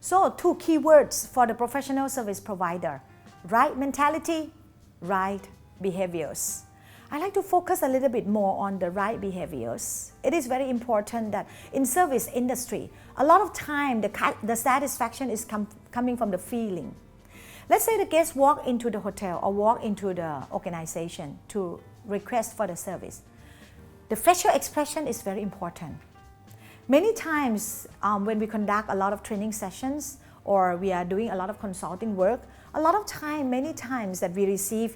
So 2 keywords for the professional service provider: right mentality, right behaviors. I like to focus a little bit more on the right behaviors. It is very important that in service industry, a lot of time the satisfaction is coming from the feeling. Let's say the guest walk into the hotel or walk into the organization to request for the service. The facial expression is very important. Many times when we conduct a lot of training sessions or we are doing a lot of consulting work, many times that we receive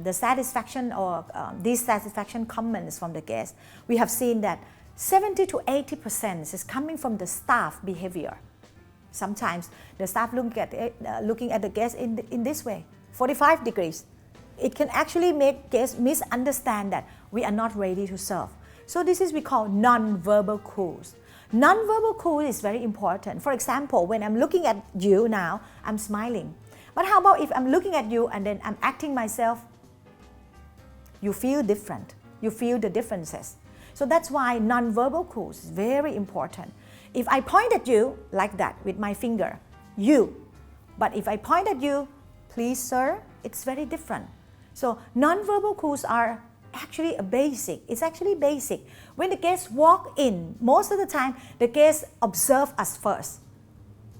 the satisfaction or dissatisfaction comments from the guests, we have seen that 70 to 80% is coming from the staff behavior. Sometimes the staff looking at the guest in this way, 45 degrees. It can actually make guests misunderstand that we are not ready to serve. So this is we call non-verbal cues. Non-verbal cue is very important. For example, when I'm looking at you now, I'm smiling. But how about if I'm looking at you and then I'm acting myself? You feel different. You feel the differences. So that's why non-verbal cues is very important. If I point at you like that with my finger, you. But if I point at you, please sir, it's very different. So non-verbal cues are actually a basic. It's actually basic. When the guests walk in, most of the time the guests observe us first.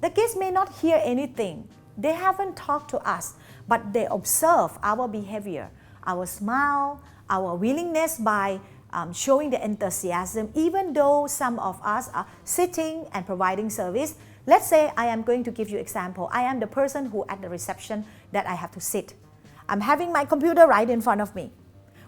The guests may not hear anything. They haven't talked to us, but they observe our behavior, our smile, our willingness by showing the enthusiasm, even though some of us are sitting and providing service. Let's say I am going to give you example. I am the person who at the reception that I have to sit. I'm having my computer right in front of me.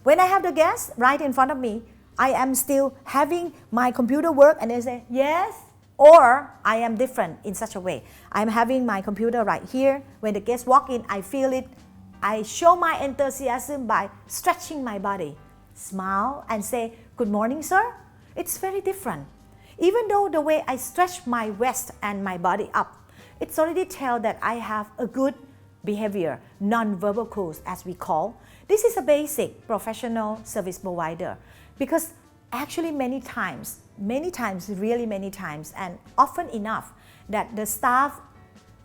When I have the guest right in front of me, I am still having my computer work and they say yes, or I am different in such a way. I'm having my computer right here. When the guests walk in, I feel it. I show my enthusiasm by stretching my body, smile and say, good morning, sir. It's very different. Even though the way I stretch my waist and my body up, it's already tell that I have a good behavior, non-verbal cues as we call. This is a basic professional service provider because actually many times, really many times, and often enough that the staff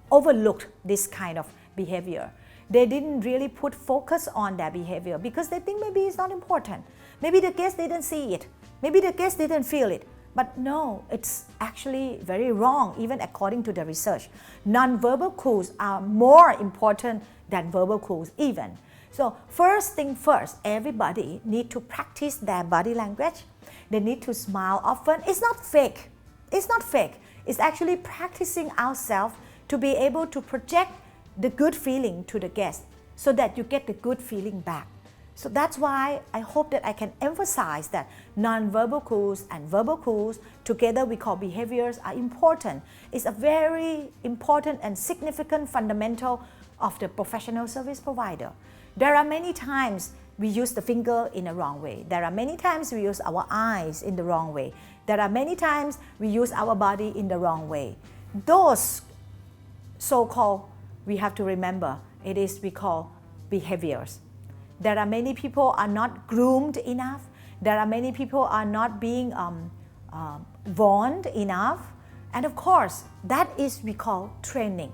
overlooked this kind of behavior. They didn't really put focus on their behavior because they think maybe it's not important. Maybe the guest didn't see it. Maybe the guest didn't feel it. But no, it's actually very wrong, even according to the research. Non-verbal cues are more important than verbal cues even. So first thing first, everybody need to practice their body language. They need to smile often. It's not fake. It's not fake. It's actually practicing ourselves to be able to project the good feeling to the guest so that you get the good feeling back. So that's why I hope that I can emphasize that non-verbal cues and verbal cues together we call behaviors are important. It's a very important and significant fundamental of the professional service provider. There are many times we use the finger in the wrong way. There are many times we use our eyes in the wrong way. There are many times we use our body in the wrong way. Those so-called, we have to remember, it is we call behaviors. There are many people are not groomed enough. There are many people are not being warned enough. And of course, that is we call training.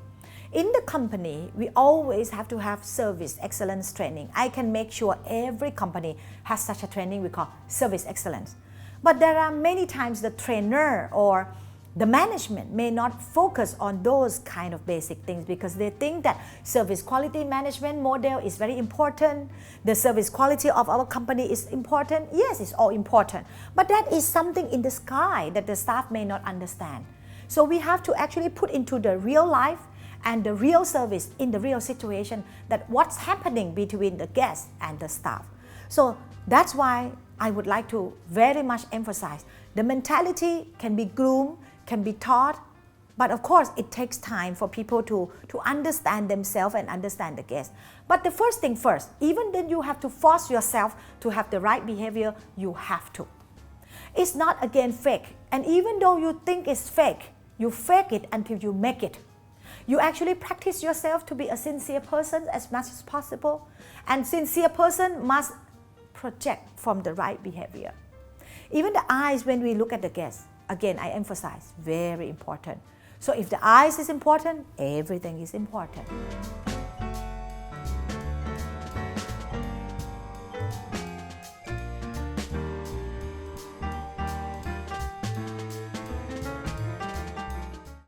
In the company, we always have to have service excellence training. I can make sure every company has such a training we call service excellence. But there are many times the trainer or the management may not focus on those kind of basic things because they think that service quality management model is very important. The service quality of our company is important. Yes, it's all important. But that is something in the sky that the staff may not understand. So we have to actually put into the real life and the real service in the real situation that what's happening between the guest and the staff. So that's why I would like to very much emphasize the mentality can be groomed, can be taught, but of course it takes time for people to understand themselves and understand the guest. But the first thing first, even then you have to force yourself to have the right behavior, you have to. It's not again fake, and even though you think it's fake, you fake it until you make it. You actually practice yourself to be a sincere person as much as possible, and sincere person must project from the right behavior. Even the eyes when we look at the guest, again I emphasize, very important. So if the eyes is important, everything is important.